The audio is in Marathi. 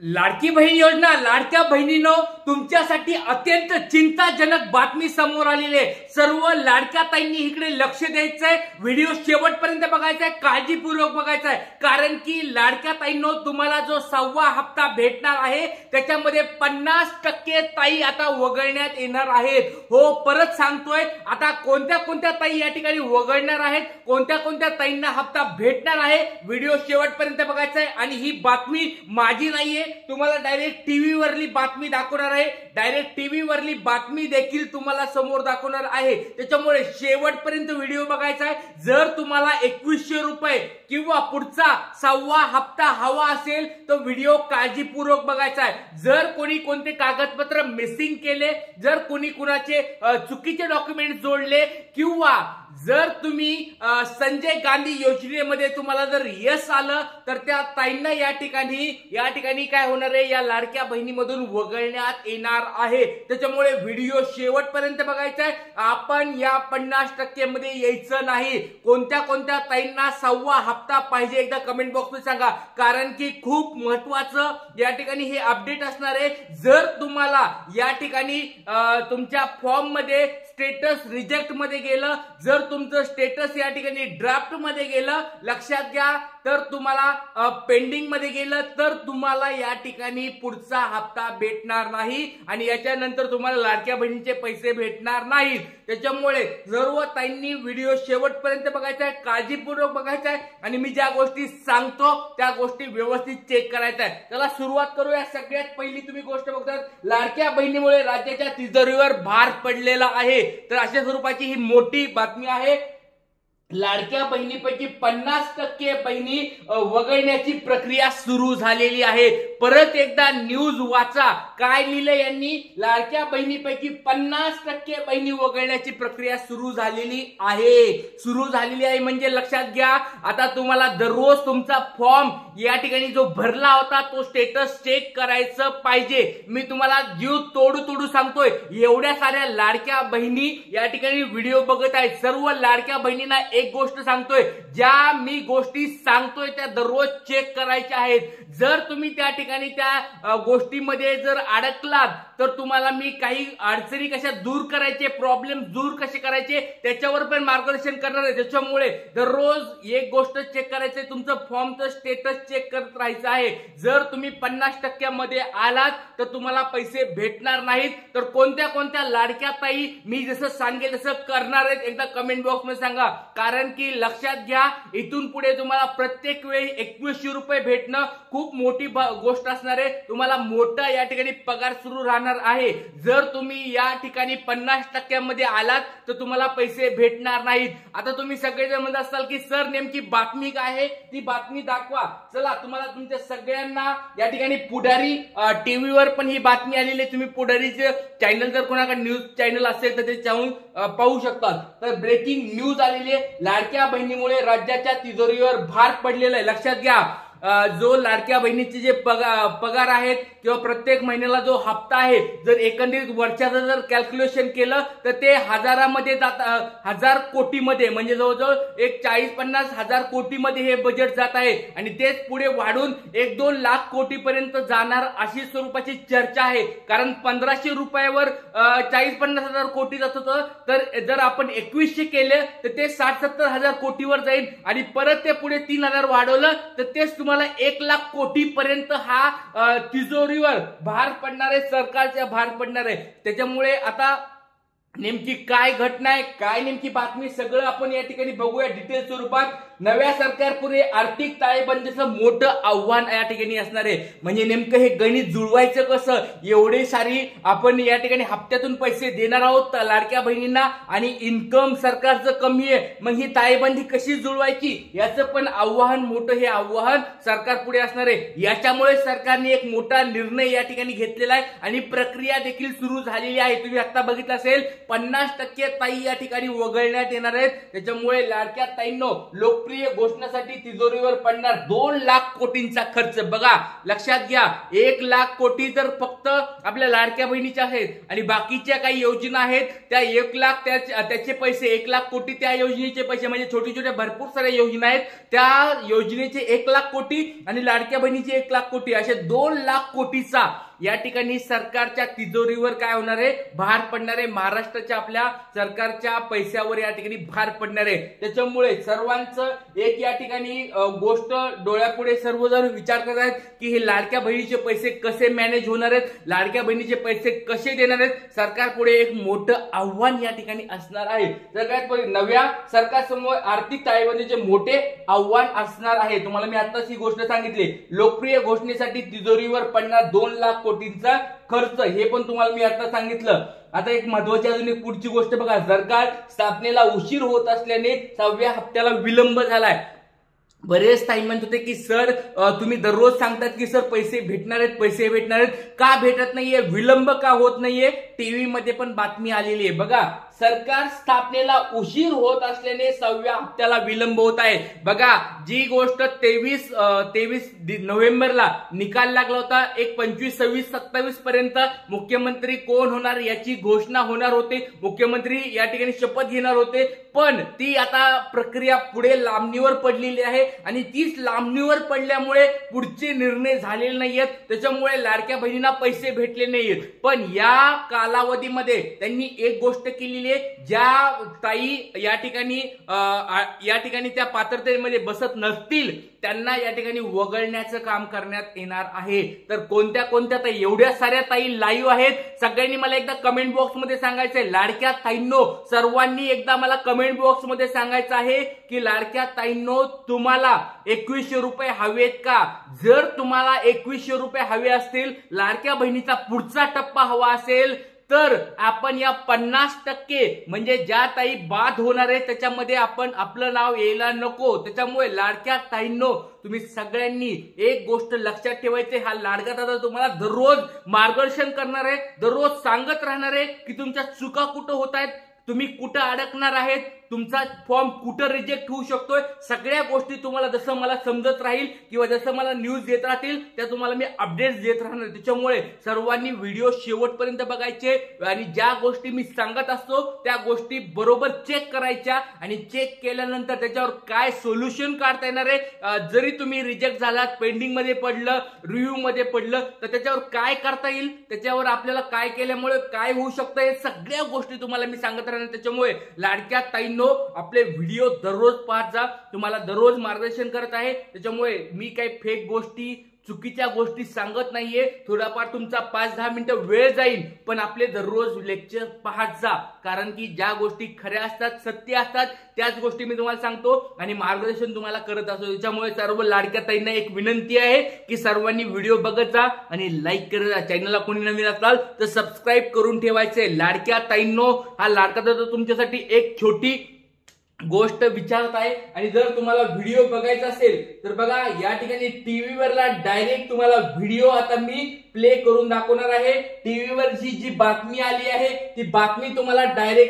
लाडकी बहीण योजना, लाडक्या बहिणीनो, तुमच्यासाठी अत्यंत चिंताजनक बातमी समोर आलेली आहे। सर्व लाडक्या ताईंनी इकडे लक्ष द्यायचंय, व्हिडिओ शेवटपर्यंत बघायचा आहे, काळजीपूर्वक बघायचा आहे, कारण की लाडक्या ताईंनो तुम्हाला जो 6वा हप्ता भेटणार आहे त्याच्यामध्ये 50% ताई आता वगळण्यात येणार आहेत। हो, परत सांगतोय, आता कोणत्या कोणत्या ताई या ठिकाणी वगळणार आहेत, कोणत्या कोणत्या ताईंना हप्ता भेटणार आहे, व्हिडिओ शेवटपर्यंत बघायचा आहे। आणि ही बातमी माझी नाहीये, तुम्हाला डायरेक्ट टीव्ही वरली बातमी दाखवणार आहे, डायरेक्ट टीव्ही वरली बातमी देखील तुम्हाला समोर दाखवणार आहे। त्याच्यामुळे शेवटपर्यंत व्हिडिओ बघायचा आहे। जर तुम्हाला 2100 रुपये किंवा पुढचा 6वा हप्ता हवा असेल तर व्हिडिओ काळजीपूर्वक बघायचा आहे। जर कोणी कोणते कागदपत्र मिसिंग केले, जर कोणी कुणाचे चुकीचे डॉक्युमेंट जोडले, किंवा जर तुम्ही संजय गांधी योजनेमध्ये तुम्हाला जर यश आलं तर त्या ताईंना या ठिकाणी काय होणार आहे, या लाडक्या बहिणीमधून वगळण्यात येणार आहे। त्याच्यामुळे व्हिडिओ शेवटपर्यंत बघायचा आहे। आपण या 50% मध्ये यायचं नाही। कोणत्या कोणत्या ताईंना 6वा हप्ता पाहिजे एकदा कमेंट बॉक्स मध्ये सांगा, कारण की खूप महत्वाचं या ठिकाणी हे अपडेट असणार आहे। जर तुम्हाला या ठिकाणी तुमच्या फॉर्म मध्ये स्टेटस रिजेक्ट मध्ये गेलं, जर तुमचं स्टेटस या ठिकाणी ड्राफ्ट मध्ये गेलं, लक्षात घ्या, तर तुम्हाला पेंडिंग मध्ये गेलं तर तुम्हाला या ठिकाणी पुढचा हप्ता भेटणार नाही आणि याच्यानंतर तुम्हाला लाडक्या बहिणीचे पैसे भेटणार नाहीत। त्याच्यामुळे सर्व ताईंनी व्हिडिओ शेवटपर्यंत बघायचा आहे, काळजीपूर्वक बघायचा आहे आणि मी ज्या गोष्टी सांगतो त्या गोष्टी व्यवस्थित चेक करायचा आहे। चला सुरुवात करूया। सगळ्यात पहिली तुम्ही गोष्ट बघतात, लाडक्या बहिणीमुळे राज्याच्या तिजोरीवर भार पडलेला आहे। तर अशा स्वरूपाची ही मोठी बातमी आहे। लाडक्या बहिणीपैकी 50% बहिणी वगळण्याची प्रक्रिया सुरू झालेली आहे। परत एकदा न्यूज वाचा, काय लिहिलं यांनी, लाडक्या बहिणीपैकी 50% बहिणी वगळण्याची प्रक्रिया सुरू झालेली आहे म्हणजे लक्षात घ्या, आता तुम्हाला दररोज तुमचा फॉर्म या ठिकाणी जो भरला होता तो स्टेटस चेक करायचं पाहिजे। मी तुम्हाला जीव तोडू सांगतोय, एवढ्या साऱ्या लाडक्या बहिणी या ठिकाणी व्हिडिओ बघत आहेत। सर्व लाडक्या बहिणींना एक गोष्ट सांगतोय, ज्या मी गोष्टी सांगतोय त्या दररोज चेक करायच्या आहेत। जर तुम्ही त्या ठिकाणी त्या गोष्टीमध्ये जर अडकलात तर तुम्हाला मी काही अडचणी कशा दूर करायचे, प्रॉब्लेम दूर कसे करायचे त्याच्यावर पण मार्गदर्शन करणार आहे। त्याच्यामुळे दररोज एक गोष्ट चेक करायचे, तुमचं फॉर्मचं स्टेटस चेक करत राहायचं आहे। जर तुम्ही 50% मध्ये आलात तर तुम्हाला पैसे भेटणार नाहीत। तर कोणत्या कोणत्या लाडक्या ताई मी जसं सांगेल तसं करणार आहेत एकदा कमेंट बॉक्स मध्ये सांगा, कारण की लक्षात घ्या, इथून पुढे तुम्हाला प्रत्येक वेळी 2100 रुपये भेटणं खूप मोठी गोष्ट असणार आहे। तुम्हाला मोठा या ठिकाणी पगार सुरू राहणार आहे। जर तुम्ही या ठिकाणी 50% मध्ये आलात तर तुम्हाला पैसे भेटणार नाहीत। आता तुम्ही सगळेजण म्हणत असाल की सर नेमकी बातमी काय आहे, ती बातमी दाखवा। चला, तुम्हाला तुमच्या सगळ्यांना या ठिकाणी पुढारी टीव्हीवर पण ही बातमी आलेली आहे। तुम्ही पुढारीचे चॅनल जर कोणाकडे न्यूज चॅनल असेल तर ते जाऊन पाहू शकता। तर ब्रेकिंग न्यूज आलेली आहे, लाडक्या बहिणीमुळे राज्याच्या तिजोरीवर भार पडलेला आहे। लक्षात घ्या, जो लाडक्या बहिणीचे जे पगार आहेत किंवा प्रत्येक महिन्याला जो हप्ता आहे, जर एकंदरीत वर्षाचं जर कॅल्क्युलेशन केलं तर ते हजारामध्ये जात, 1000 कोटीमध्ये, म्हणजे जवळजवळ एक 40-50 हजार कोटीमध्ये हे बजेट जात आहे आणि तेच पुढे वाढून 1-2 लाख कोटीपर्यंत जाणार अशी स्वरूपाची चर्चा आहे। कारण 1500 रुपयावर 40-50 हजार कोटी जात होतं, तर जर आपण 2100 केले तर ते 60-70 हजार कोटीवर जाईल आणि परत ते पुढे 3000 वाढवलं तर तेच तुम्हाला 1 लाख कोटी पर्यंत हा तिजोरीवर भार पडणार आहे, सरकारच्या भार पडणार आहे। त्याच्यामुळे आता नेमकी काय घटना आहे, काय नेमकी बातमी, सगळं आपण या ठिकाणी बघूया डिटेल स्वरूपात। नव्या सरकारपुढे आर्थिक ताळेबंदीचं मोठं आव्हान या ठिकाणी असणार आहे। म्हणजे नेमकं हे गणित जुळवायचं कसं, एवढे सारी आपण या ठिकाणी हप्त्यातून पैसे देणार आहोत लाडक्या बहिणींना आणि इन्कम सरकारचं कमी आहे, मग ही ताळेबंदी कशी जुळवायची याचं पण आव्हान, मोठं हे आव्हान सरकारपुढे असणार आहे। याच्यामुळे सरकारने एक मोठा निर्णय या ठिकाणी घेतलेला आहे आणि प्रक्रिया देखील सुरू झालेली आहे। तुम्ही आता बघितलं असेल 50% ताई या ठिकाणी वगळण्यात येणार आहेत. त्याच्यामुळे लाडक्या ताईंनो लोकप्रिय घोषणासाठी तिजोरीवर पडणार 2 लाख कोटींचा खर्च. बघा लक्षात घ्या, 1 लाख कोटी तर फक्त आपल्या लाडक्या बहिणीच्या आहेत आणि बाकीच्या काही योजना आहेत त्या 1 लाख त्याचे पैसे 1 लाख कोटी त्या योजनेचे पैसे म्हणजे छोटी छोट्या भरपूर साऱ्या योजना आहेत त्या योजनेचे 1 लाख कोटी आणि लाडक्या बहिणीचे 1 लाख कोटी असे 2 लाख कोटीचा या ठिकाणी सरकारच्या तिजोरीवर काय होणार आहे, भार पडणार आहे. महाराष्ट्राच्या आपल्या सरकारच्या पैशावर या ठिकाणी भार पडणार आहे. त्याच्यामुळे सर्वांचं एक या ठिकाणी गोष्ट डोळ्यापुढे सर्वजण विचार करत आहेत की हे लाडक्या बहिणीचे पैसे कसे मॅनेज होणार आहेत, लाडक्या बहिणीचे पैसे कसे देणार आहेत. सरकारपुढे एक मोठं आव्हान या ठिकाणी असणार आहे. सगळ्यात पहिले नव्या सरकारसमोर आर्थिक टाळेबंदीचे मोठे आव्हान असणार आहे. तुम्हाला मी आताच ही गोष्ट सांगितली, लोकप्रिय घोषणेसाठी तिजोरीवर पडणार 2 लाख कोटींचा खर्च, हे पण तुम्हाला मी आता सांगितलं. आता एक महत्वाची अजून एक पुढची गोष्ट बघा, सरकार स्थापनेला उशीर होत असल्याने 6व्या हप्त्याला विलंब झालाय. बरेच टाइम म्हणत होते की सर तुम्ही दररोज सांगतात की सर पैसे भेटणार आहेत, पैसे भेटणार आहेत, का भेटत नाहीये, विलंब का होत नाहीये. टीव्ही मध्ये पण बातमी आलेली आहे. बघा सरकार स्थापनेला उशीर होत असल्याने 6व्या हप्त्याला विलंब होत आहे. बघा जी गोष्ट 23 नोव्हेंबरला निकाल लागला होता, एक 25, 26, 27 पर्यंत मुख्यमंत्री कोण होणार याची घोषणा होणार होते, मुख्यमंत्री या ठिकाणी शपथ घेणार होते, पण ती आता प्रक्रिया पुढे लांबणीवर पडलेली आहे आणि तीच लांबणीवर पडल्यामुळे पुढचे निर्णय झालेले नाहीयेत. त्याच्यामुळे लाडक्या बहिणींना पैसे भेटले नाहीयेत. पण या कालावधीमध्ये त्यांनी एक गोष्ट केलेली, ज्या ताई या ठिकाणी त्या पात्रतेमध्ये बसत नसतील त्यांना या ठिकाणी वगळण्याचं काम करण्यात येणार आहे. तर कोणत्या कोणत्या ताई, एवढ्या साऱ्या ताई लाईव्ह आहेत, सगळ्यांनी मला एकदा कमेंट बॉक्स मध्ये सांगायचंय. लाडक्या ताईंनो सर्वांनी एकदा मला कमेंट बॉक्स मध्ये सांगायचं आहे की लाडक्या ताईंनो तुम्हाला 2100 रुपये हवेत का. जर तुम्हाला 2100 रुपये हवे असतील, लाडक्या बहिणीचा पुढचा टप्पा हवा असेल, तर आपण या 50% म्हणजे ज्या ताई बाद होणार आहे त्याच्यामध्ये आपण आपलं नाव यायला नको. त्याच्यामुळे लाडक्या ताईंनो तुम्ही सगळ्यांनी एक गोष्ट लक्षात ठेवायची, हा लाडका दादा तुम्हाला दररोज मार्गदर्शन करणार आहे, दररोज सांगत राहणार आहे की तुमच्या चुका कुठं होत आहेत, तुम्ही कुठं अडकणार आहेत, तुमचा फॉर्म कुठं रिजेक्ट होऊ शकतोय, सगळ्या गोष्टी तुम्हाला जसं मला समजत राहील किंवा जसं मला न्यूज देत राहतील त्या तुम्हाला मी अपडेट्स देत राहणार. त्याच्यामुळे सर्वांनी व्हिडिओ शेवटपर्यंत बघायचे आणि ज्या गोष्टी मी सांगत असतो त्या गोष्टी बरोबर चेक करायच्या आणि चेक केल्यानंतर त्याच्यावर काय सोल्युशन काढता येणार आहे. जरी तुम्ही रिजेक्ट झालात, पेंडिंग मध्ये पडलं, रिव्ह्यू मध्ये पडलं, तर त्याच्यावर काय करता येईल, त्याच्यावर आपल्याला काय केल्यामुळे काय होऊ शकतं, हे सगळ्या गोष्टी तुम्हाला मी सांगत राहणार. त्याच्यामुळे लाडक्या ताईंनो आपले व्हिडिओ दररोज पाहत जा, तुम्हाला दररोज मार्गदर्शन करत आहे. त्याच्यामुळे मी काही फेक गोष्टी, चुकीच्या गोष्टी सांगत नाहीये. थोडाफार तुमचा 5-10 मिनिटं वेळ जाईल, पण आपले दररोज लेक्चर पाहत जा, कारण की ज्या गोष्टी खऱ्या असतात, सत्य असतात, त्याच गोष्टी मी तुम्हाला सांगतो आणि मार्गदर्शन तुम्हाला करत असतो. त्याच्यामुळे सर्व लाडक्या ताईंना एक विनंती आहे की सर्वांनी व्हिडिओ बघत जा आणि लाईक करत जा. चॅनलला कोणी नवीन असाल तर सबस्क्राईब करून ठेवायचे. लाडक्या ताईंनो हा लाडका दादा तुमच्यासाठी एक छोटी गोष्ट विचारत आहे आणि जर तुम्हाला व्हिडिओ बघायचा असेल तर बघा या ठिकाणी टीव्हीवरला डायरेक्ट तुम्हाला व्हिडिओ आता मी प्ले करून दाखवणार आहे. टीव्हीवर जी बातमी आली आहे ती बातमी तुम्हाला डायरेक्ट